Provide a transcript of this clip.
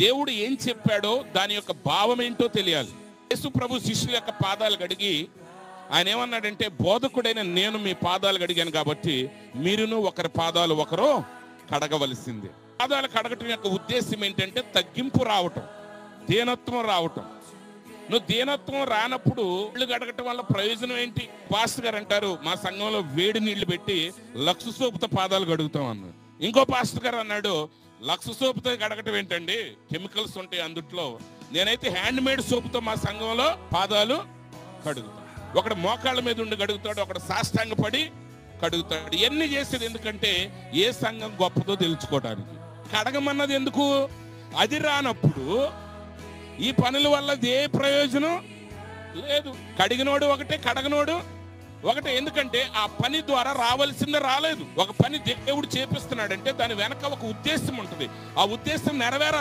దేవుడు ఏం చెప్పాడో దాని యొక్క భావం ఏంటో తెలియాలి. యేసు ప్రభు శిష్యుల యొక్క పాదాలు కడిగి ఆయన ఏమన్నాడంటే, బోధకుడైన నేను మీ పాదాలు కడిగాను కాబట్టి మీరును ఒకరి పాదాలు ఒకరు కడగవలసింది. పాదాలు కడగటం యొక్క ఉద్దేశం ఏంటంటే తగ్గింపు రావటం, దీనత్వం రావటం. నువ్వు దీనత్వం రానప్పుడు ఇళ్ళు కడగటం వల్ల ప్రయోజనం ఏంటి? పాస్టర్ గారు అంటారు, మా సంఘంలో వేడి నీళ్లు పెట్టి లక్స్ సోపుతో పాదాలు కడుగుతాం అన్నాడు. ఇంకో పాస్టర్ గారు అన్నాడు, లక్స్ సోపుతో కడగటం ఏంటండి, కెమికల్స్ ఉంటాయి అందుట్లో. నేనైతే హ్యాండ్ మేడ్ సోపుతో మా సంఘంలో పాదాలు కడుగుతాను. ఒకడు మోకాళ్ళ మీద ఉండి కడుగుతాడు, ఒకడు సాష్టాంగ పడి కడుగుతాడు. ఇవన్నీ చేసేది ఎందుకంటే ఏ సంఘం గొప్పదో తెలుసుకోవడానికి. కడగమన్నది ఎందుకు? అది రానప్పుడు ఈ పనుల వల్ల ఏ ప్రయోజనం లేదు. కడిగినోడు ఒకటే, కడగనోడు ఒకటే. ఎందుకంటే ఆ పని ద్వారా రావాల్సిందే రాలేదు. ఒక పని దేవుడు చేపిస్తున్నాడంటే దాని వెనక ఒక ఉద్దేశం ఉంటుంది. ఆ ఉద్దేశం నెరవేరాలి.